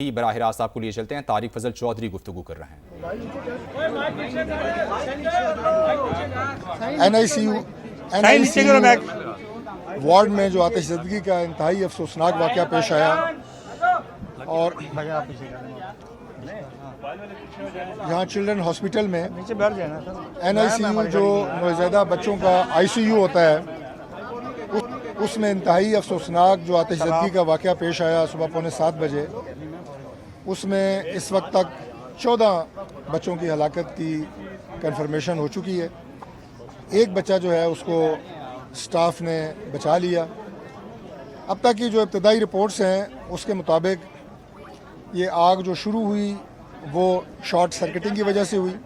براہ راست آپ کو لیے چلتے ہیں، طارق فضل چودھری گفتگو کر رہے ہیں۔ NICU وارڈ میں جو آتش زدگی کا انتہائی افسوسناک واقعہ پیش آیا اور یہاں چلڈرن ہاسپٹل میں NICU جو نوزائیدہ بچوں کا ICU ہوتا ہے، اس میں انتہائی افسوسناک جو آتش زدگی کا واقعہ پیش آیا صبح 6:45 بجے، اس میں اس وقت تک 14 بچوں کی ہلاکت کی کنفرمیشن ہو چکی ہے۔ ایک بچہ جو ہے اس کو سٹاف نے بچا لیا۔ اب تک کی جو ابتدائی رپورٹس ہیں اس کے مطابق یہ آگ جو شروع ہوئی وہ شارٹ سرکٹنگ کی وجہ سے ہوئی،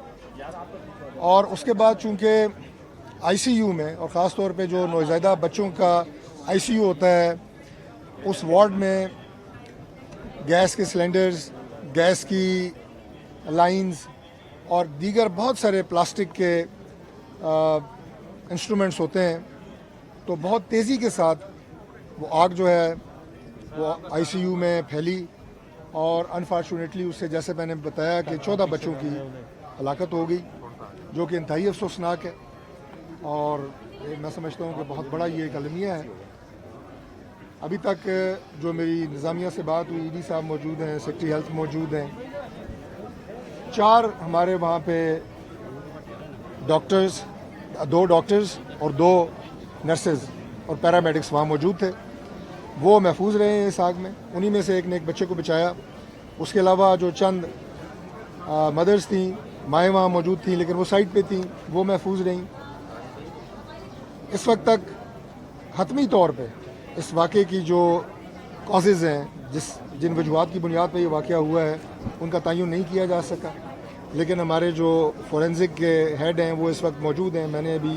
اور اس کے بعد چونکہ ICU میں اور خاص طور پہ جو نوزائیدہ بچوں کا ICU ہوتا ہے، اس وارڈ میں گیس کے سلنڈرز، گیس کی لائنز اور دیگر بہت سارے پلاسٹک کے انسٹرومنٹس ہوتے ہیں، تو بہت تیزی کے ساتھ وہ آگ جو ہے وہ ICU میں پھیلی، اور انفارچونیٹلی اس سے جیسے میں نے بتایا کہ 14 بچوں کی ہلاکت ہو گئی، جو کہ انتہائی افسوسناک ہے، اور میں سمجھتا ہوں کہ بہت بڑا یہ ایک المیہ ہے۔ ابھی تک جو میری انتظامیہ سے بات ہوئی، ED صاحب موجود ہیں، سیکرٹری ہیلتھ موجود ہیں، 4 ہمارے وہاں پہ ڈاکٹرز، 2 ڈاکٹرز اور 2 نرسز اور پیرامیڈکس وہاں موجود تھے، وہ محفوظ رہے ہیں اس آگ میں۔ انہی میں سے ایک نے ایک بچے کو بچایا۔ اس کے علاوہ جو چند مدرز تھیں، مائیں وہاں موجود تھیں لیکن وہ سائٹ پہ تھیں، وہ محفوظ رہیں۔ اس وقت تک حتمی طور پہ اس واقعے کی جو کازز ہیں، جن وجوہات کی بنیاد پہ یہ واقعہ ہوا ہے، ان کا تعین نہیں کیا جا سکا، لیکن ہمارے جو فورینزک کے ہیڈ ہیں وہ اس وقت موجود ہیں۔ میں نے ابھی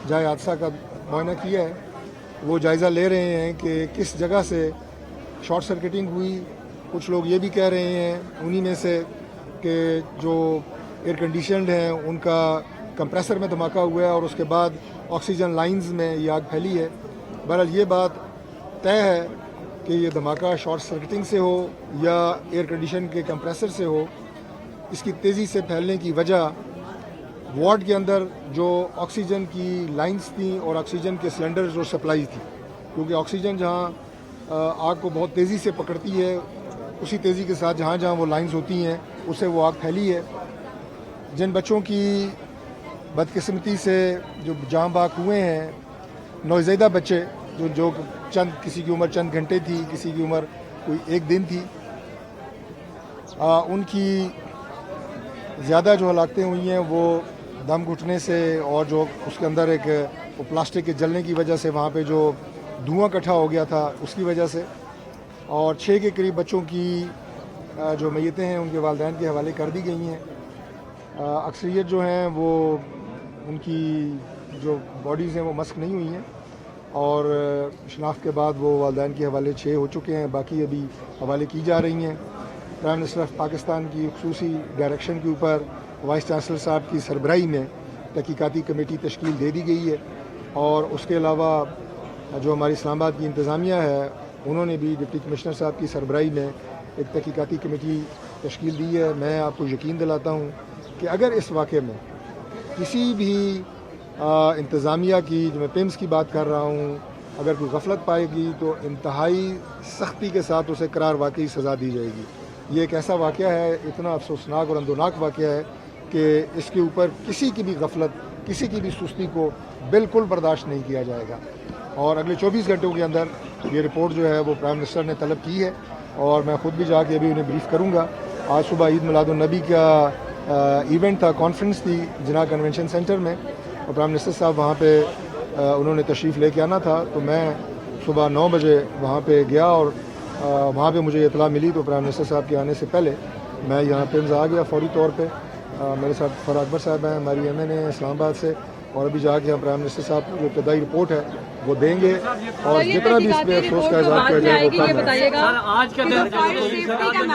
جائے حادثہ کا معائنہ کیا ہے، وہ جائزہ لے رہے ہیں کہ کس جگہ سے شارٹ سرکٹنگ ہوئی۔ کچھ لوگ یہ بھی کہہ رہے ہیں انہی میں سے کہ جو ایئر کنڈیشنڈ ہیں ان کا کمپریسر میں دھماکہ ہوا ہے اور اس کے بعد آکسیجن لائنز میں یہ آگ پھیلی ہے۔ بہرحال یہ بات طے ہے کہ یہ دھماکہ شارٹ سرکٹنگ سے ہو یا ایئر کنڈیشن کے کمپریسر سے ہو، اس کی تیزی سے پھیلنے کی وجہ وارڈ کے اندر جو آکسیجن کی لائنز تھیں اور آکسیجن کے سلنڈرز اور سپلائی تھی، کیونکہ آکسیجن جہاں آگ کو بہت تیزی سے پکڑتی ہے، اسی تیزی کے ساتھ جہاں جہاں وہ لائنز ہوتی ہیں اس سے وہ آگ پھیلی ہے۔ جن بچوں کی بدقسمتی سے جو جاں باک ہوئے ہیں، نوزائیدہ بچے جو کسی کی عمر چند گھنٹے تھی، کسی کی عمر کوئی 1 دن تھی، ان کی زیادہ جو ہلاکتیں ہوئی ہیں وہ دم گھٹنے سے، اور جو اس کے اندر ایک پلاسٹک کے جلنے کی وجہ سے وہاں پہ جو دھواں اکٹھا ہو گیا تھا اس کی وجہ سے، اور 6 کے قریب بچوں کی جو میتیں ہیں ان کے والدین کے حوالے کر دی گئی ہیں۔ اکثریت جو ہیں وہ ان کی جو باڈیز ہیں وہ مسک نہیں ہوئی ہیں، اور شناخت کے بعد وہ والدین کے حوالے 6 ہو چکے ہیں، باقی ابھی حوالے کی جا رہی ہیں۔ پرائم منسٹر آف پاکستان کی خصوصی ڈائریکشن کے اوپر وائس چانسلر صاحب کی سربراہی میں تحقیقاتی کمیٹی تشکیل دے دی گئی ہے، اور اس کے علاوہ جو ہماری اسلام آباد کی انتظامیہ ہے انہوں نے بھی ڈپٹی کمشنر صاحب کی سربراہی میں ایک تحقیقاتی کمیٹی تشکیل دی ہے۔ میں آپ کو یقین دلاتا ہوں کہ اگر اس واقعے میں کسی بھی انتظامیہ کی، جو میں پیمز کی بات کر رہا ہوں، اگر کوئی غفلت پائے گی تو انتہائی سختی کے ساتھ اسے قرار واقعی سزا دی جائے گی۔ یہ ایک ایسا واقعہ ہے، اتنا افسوسناک اور اندوناک واقعہ ہے کہ اس کے اوپر کسی کی بھی غفلت، کسی کی بھی سستی کو بالکل برداشت نہیں کیا جائے گا، اور اگلے 24 گھنٹوں کے اندر یہ رپورٹ جو ہے وہ پرائم منسٹر نے طلب کی ہے، اور میں خود بھی جا کے ابھی انہیں بریف کروں گا۔ آج صبح عید میلاد النبی کا ایونٹ تھا، کانفرنس تھی جناح کنونشن سینٹر میں، اور پرائم منسٹر صاحب وہاں پہ انہوں نے تشریف لے کے آنا تھا، تو میں صبح 9 بجے وہاں پہ گیا، اور وہاں پہ مجھے اطلاع ملی تو پرائم منسٹر صاحب کے آنے سے پہلے میں یہاں پیمز آ گیا فوری طور پہ۔ میرے ساتھ فرا اکبر صاحب ہیں، ہماری MN ہیں اسلام آباد سے، اور ابھی جا کے ہم پرائم منسٹر صاحب کی جو ابتدائی رپورٹ ہے وہ دیں گے، اور جتنا بھی اس پہ افسوس کا اظہار کیا جائے وہ آج کا دن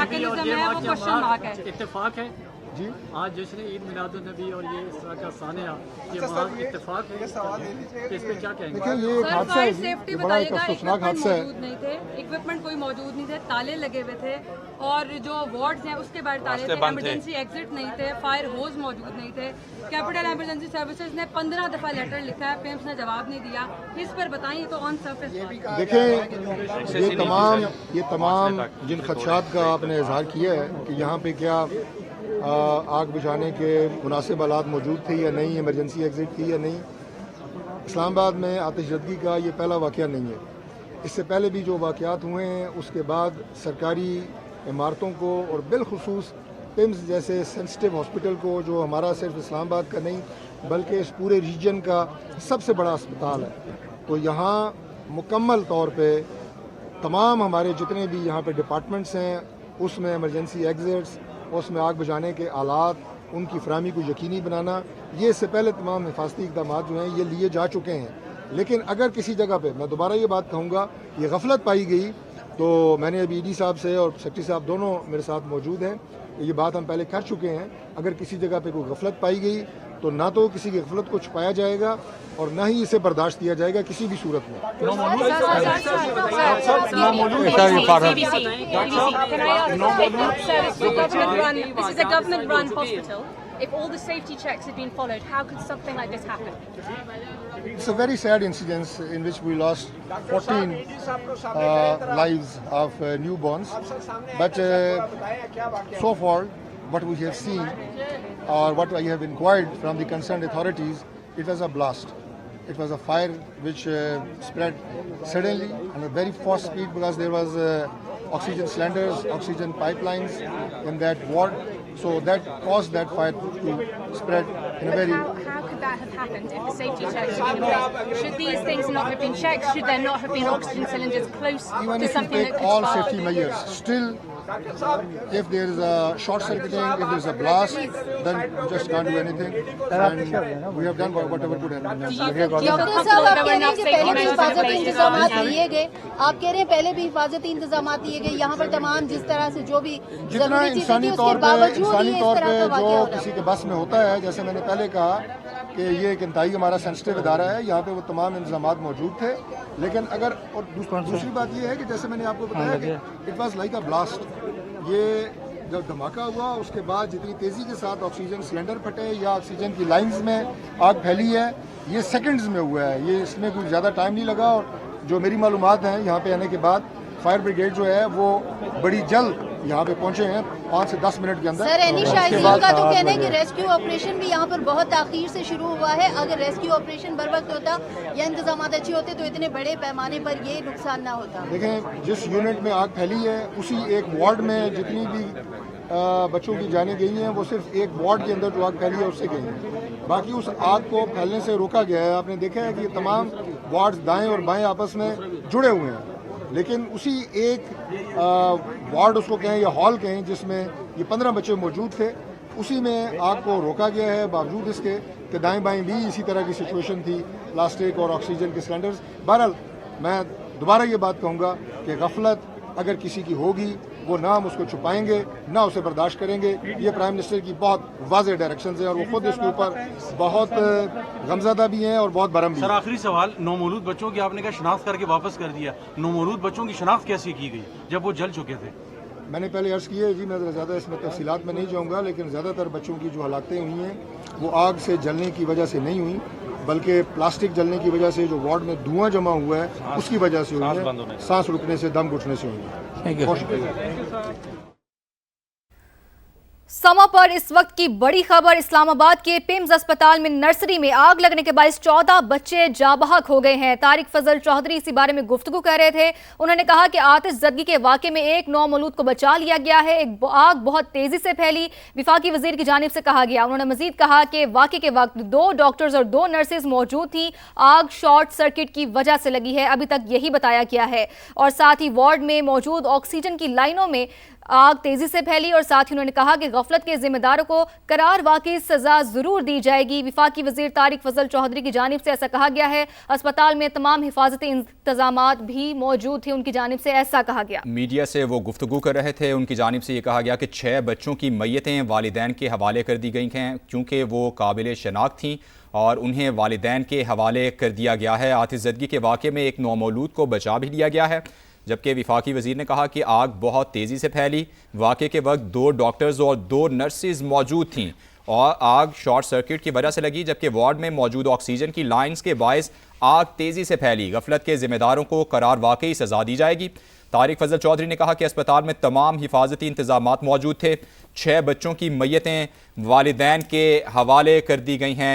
اتفاق ہے؟ जी आज जश्न ईद मिलादुन्नबी और ये इस तरह का सानिया ये वहाँ इत्तेफाक है, इस पे क्या कहेंगे? देखिए ये एक हादसा है जी, ये बड़ा एक अफसोसनाक हादसा है। मौजूद नहीं थे, इक्विपमेंट कोई मौजूद नहीं थे, ताले लगे हुए थे और जो वार्ड्स हैं उसके बाहर ताले थे, इमरजेंसी एग्जिट नहीं थे, फायर होज मौजूद नहीं थे। कैपिटल इमरजेंसी सर्विसेज ने 15 दफ़ा लेटर लिखा है, पेम्स ने जवाब नहीं दिया। इस पर बताइए तो ऑन सर्फेस देखें ये तमाम जिन खदशात का आपने इजहार किया है कि यहाँ पे क्या आग बुझाने के मुनासिब आलात मौजूद थे या नहीं, इमरजेंसी एग्जिट थी या नहीं, इस्लामाबाद में आतिशज़दगी का ये पहला वाक़या नहीं है। इससे पहले भी जो वाक़यात हुए हैं उसके बाद सरकारी इमारतों को और बिलखुसूस पिम्स जैसे सेंसिटिव हॉस्पिटल को, जो हमारा सिर्फ इस्लामाबाद का नहीं बल्कि इस पूरे रीजन का सबसे बड़ा अस्पताल है, तो यहाँ मुकम्मल तौर पे तमाम हमारे जितने भी यहाँ पे डिपार्टमेंट्स हैं उसमें इमरजेंसी एग्जिट्स, उसमें आग बुझाने के आलात, उनकी फराहमी को यकीनी बनाना, ये इससे पहले तमाम हिफाजती इक़दाम जो हैं ये लिए जा चुके हैं। लेकिन अगर किसी जगह पे, मैं दोबारा ये बात कहूँगा, ये गफलत पाई गई तो मैंने अभी ईडी साहब से और सेक्रेटरी साहब दोनों मेरे साथ मौजूद हैं, ये बात हम पहले कर चुके हैं। अगर किसी जगह पे कोई गफलत पाई गई तो ना तो किसी की गफलत को छुपाया जाएगा और ना ही इसे बर्दाश्त किया जाएगा किसी भी सूरत में। If all the safety checks had been followed, how could something like this happen? It's a very sad incident in which we lost 14 lives of newborns. But so far, what we have seen or what I have inquired from the concerned authorities, it was a blast. It was a fire which spread suddenly and at very fast speed because there was oxygen cylinders, oxygen pipelines in that ward. So that caused that fire to spread in a very... How could that have happened if the safety checks had been in place? Should these things not have been checked? Should there not have been oxygen cylinders close Even to if you something take that could all spark? safety measures, still if there is a short circuiting, if there is a blast, then you just can't do anything. And we have done whatever could have been done. Doctor साहब आप कह रहे हैं कि पहले भी हिफाजती इंतजाम लिए गए, आप कह रहे हैं पहले भी हिफाजती इंतजाम लिए गए, यहाँ पर तमाम जिस तरह से जो भी जितना जरूरी चीजें इंसानी थी तौर उसके पे बावजूद ही इस तरह का वाकया जो हो रहा किसी के बस में होता है, जैसे मैंने पहले कहा कि ये एक इंतहाई हमारा सेंसिटिव इदारा है, यहाँ पे वो तमाम इंतजामात मौजूद थे। लेकिन अगर और दूसरी बात ये है कि जैसे मैंने आपको बताया कि it was like a blast, ये जब धमाका हुआ उसके बाद जितनी तेज़ी के साथ ऑक्सीजन सिलेंडर फटे या ऑक्सीजन की लाइंस में आग फैली है, ये सेकंड्स में हुआ है, ये इसमें कुछ ज़्यादा टाइम नहीं लगा। और जो मेरी मालूमात हैं यहाँ पे आने के बाद फायर ब्रिगेड जो है वो बड़ी जल्द यहाँ पे पहुँचे हैं 5 से 10 मिनट के अंदर। सर एनी शाहीन का तो कहना है कि रेस्क्यू ऑपरेशन भी यहाँ पर बहुत ताख़ीर से शुरू हुआ है। अगर रेस्क्यू ऑपरेशन बर वक्त होता या इंतजाम अच्छे होते तो इतने बड़े पैमाने पर ये नुकसान ना होता। देखें, जिस यूनिट में आग फैली है उसी एक वार्ड में जितनी भी बच्चों की जाने गई हैं वो सिर्फ एक वार्ड के अंदर जो आग फैली है उससे गई हैं, बाकी उस आग को फैलने से रोका गया है। आपने देखा है कि ये तमाम वार्ड्स दाएं और बाएं आपस में जुड़े हुए हैं, लेकिन उसी एक वार्ड उसको कहें या हॉल कहें जिसमें ये 15 बच्चे मौजूद थे, उसी में आग को रोका गया है, बावजूद इसके कि दाएं बाएं भी इसी तरह की सिचुएशन थी, प्लास्टिक और ऑक्सीजन के सिलेंडर्स। बहरहाल मैं दोबारा ये बात कहूँगा कि गफलत अगर किसी की होगी वो ना हम उसको छुपाएंगे ना उसे बर्दाश्त करेंगे। ये प्राइम मिनिस्टर की बहुत वाज़ेह डायरेक्शंस हैं और वो खुद इसके ऊपर बहुत गमज़दा भी हैं और बहुत बरम भी हैं। सर आखिरी सवाल, नौमौलूद बच्चों की आपने कहा शनाख्त करके वापस कर दिया, नौमौलूद बच्चों की शनाख्त कैसे की गई जब वो जल चुके थे? मैंने पहले अर्ज़ की है जी, मैं ज़्यादा इसमें तफसीलात में नहीं जाऊँगा, लेकिन ज़्यादातर बच्चों की जो हलाकतें हुई हैं वो आग से जलने की वजह से नहीं हुई बल्कि प्लास्टिक जलने की वजह से जो वार्ड में धुआं जमा हुआ है उसकी वजह से हुई है, सांस रुकने से, दम घुटने से हुई है। बहुत शुक्रिया। समा पर इस वक्त की बड़ी खबर, इस्लामाबाद के पिम्स अस्पताल में नर्सरी में आग लगने के बाद 14 बच्चे जाबहक हो गए हैं। तारिक फजल चौधरी इसी बारे में गुफ्तगू कर रहे थे। उन्होंने कहा कि आतिशज़दगी के वाक़े में एक नौमौलूद को बचा लिया गया है। एक आग बहुत तेजी से फैली, विफाकी वजीर की जानिब से कहा गया। उन्होंने मजीद कहा कि वाक़े के वक्त 2 डॉक्टर्स और 2 नर्सेज मौजूद थी। आग शॉर्ट सर्किट की वजह से लगी है, अभी तक यही बताया गया है। और साथ ही वार्ड में मौजूद ऑक्सीजन की लाइनों में आग तेजी से फैली और साथ ही उन्होंने कहा कि गफलत के जिम्मेदारों को करार वाकई सजा जरूर दी जाएगी। वफाकी वजीर तारिक फजल चौधरी की जानिब से ऐसा कहा गया है। अस्पताल में तमाम हिफाजती इंतजामात भी मौजूद थे, उनकी जानिब से ऐसा कहा गया। मीडिया से वो गुफ्तगू कर रहे थे, उनकी जानिब से ये कहा गया कि 6 बच्चों की मैयतें वालिदैन के हवाले कर दी गई हैं क्योंकि वो काबिल शनाख्त थीं और उन्हें वालिदैन के हवाले कर दिया गया है। आतिशज़दगी के वाक़े में एक नौमौलूद को बचा भी लिया गया है, जबकि वफाकी वज़ीर ने कहा कि आग बहुत तेज़ी से फैली। वाक़े के वक्त 2 डॉक्टर्स और 2 नर्सेज मौजूद थीं और आग शॉर्ट सर्किट की वजह से लगी, जबकि वार्ड में मौजूद ऑक्सीजन की लाइन्स के बायस आग तेज़ी से फैली। गफलत के ज़िम्मेदारों को करार वाकई सज़ा दी जाएगी। तारिक फजल चौधरी ने कहा कि अस्पताल में तमाम हिफाजती इंतजामात मौजूद थे। 6 बच्चों की मैयतें वालिदैन के हवाले कर दी गई हैं।